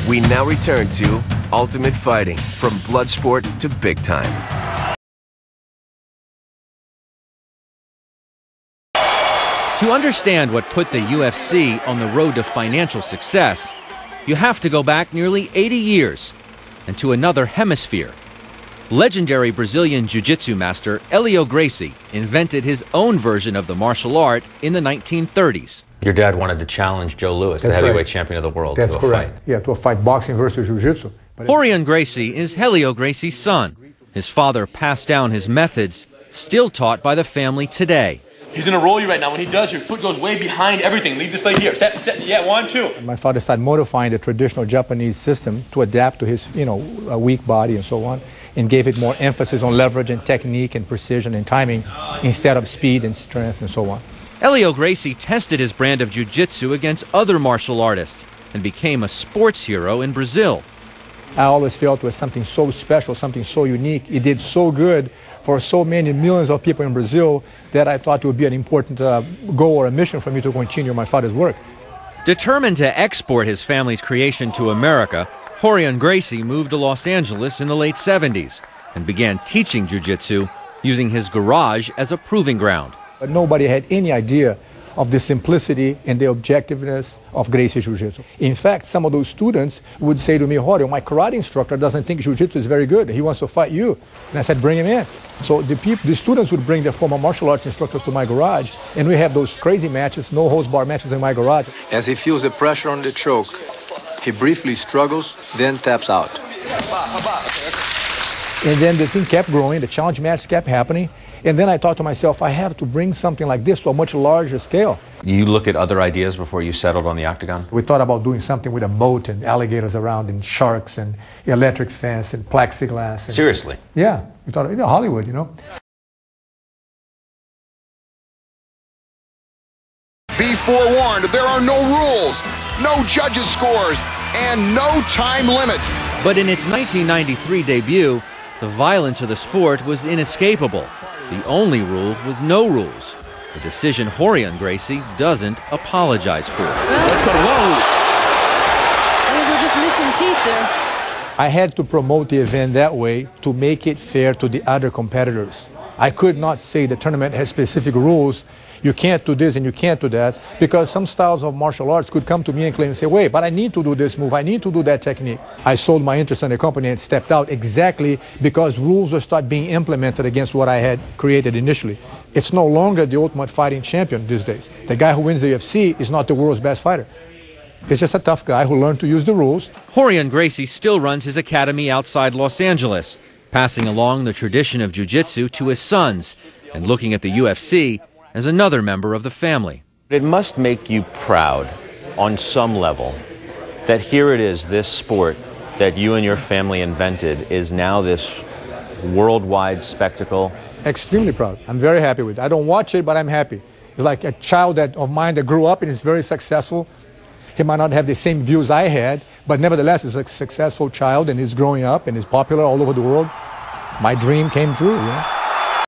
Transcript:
We now return to Ultimate Fighting, from blood sport to big time. To understand what put the UFC on the road to financial success, you have to go back nearly 80 years and to another hemisphere. Legendary Brazilian Jiu-jitsu master Rorion Gracie invented his own version of the martial art in the 1930s. Your dad wanted to challenge Joe Louis, the heavyweight champion of the world, to a fight. Yeah, to a fight, boxing versus jiu-jitsu. Rorion Gracie is Rorion Gracie's son. His father passed down his methods, still taught by the family today. He's going to roll you right now. When he does, your foot goes way behind everything. Leave this leg here. Step, step. Yeah, 1, 2. My father started modifying the traditional Japanese system to adapt to his, weak body and so on, and gave it more emphasis on leverage and technique and precision and timing instead of speed and strength and so on. Rorion Gracie tested his brand of jiu-jitsu against other martial artists and became a sports hero in Brazil. I always felt it was something so special, something so unique. It did so good for so many millions of people in Brazil that I thought it would be an important goal or a mission for me to continue my father's work. Determined to export his family's creation to America, Rorion Gracie moved to Los Angeles in the late 70s and began teaching jiu-jitsu using his garage as a proving ground. But nobody had any idea of the simplicity and the objectiveness of Gracie Jiu-Jitsu. In fact, some of those students would say to me, Rorion, my karate instructor doesn't think Jiu-Jitsu is very good. He wants to fight you. And I said, bring him in. So the students would bring their former martial arts instructors to my garage, and we have those crazy matches, no-holds-bar matches in my garage. As he feels the pressure on the choke, he briefly struggles, then taps out. And then the thing kept growing, the challenge match kept happening. And then I thought to myself, I have to bring something like this to a much larger scale. You look at other ideas before you settled on the octagon? We thought about doing something with a moat and alligators around and sharks and electric fence and plexiglass. And, seriously? Yeah. We thought, Hollywood, Be forewarned, there are no rules, no judges' scores, and no time limits. But in its 1993 debut, the violence of the sport was inescapable. The only rule was no rules, a decision Rorion Gracie doesn't apologize for. Let's go. Whoa! I think we're just missing teeth there. I had to promote the event that way to make it fair to the other competitors. I could not say the tournament has specific rules. You can't do this and you can't do that, because some styles of martial arts could come to me and claim and say, wait, but I need to do this move, I need to do that technique. I sold my interest in the company and stepped out exactly because rules will start being implemented against what I had created initially. It's no longer the ultimate fighting champion these days. The guy who wins the UFC is not the world's best fighter. He's just a tough guy who learned to use the rules. Rorion Gracie still runs his academy outside Los Angeles, passing along the tradition of jiu-jitsu to his sons and looking at the UFC as another member of the family. It must make you proud on some level that here it is, this sport that you and your family invented is now this worldwide spectacle. Extremely proud. I'm very happy with it. I don't watch it, but I'm happy. It's like a child of mine that grew up and is very successful. He might not have the same views I had, but nevertheless, he's a successful child and he's growing up and is popular all over the world. My dream came true,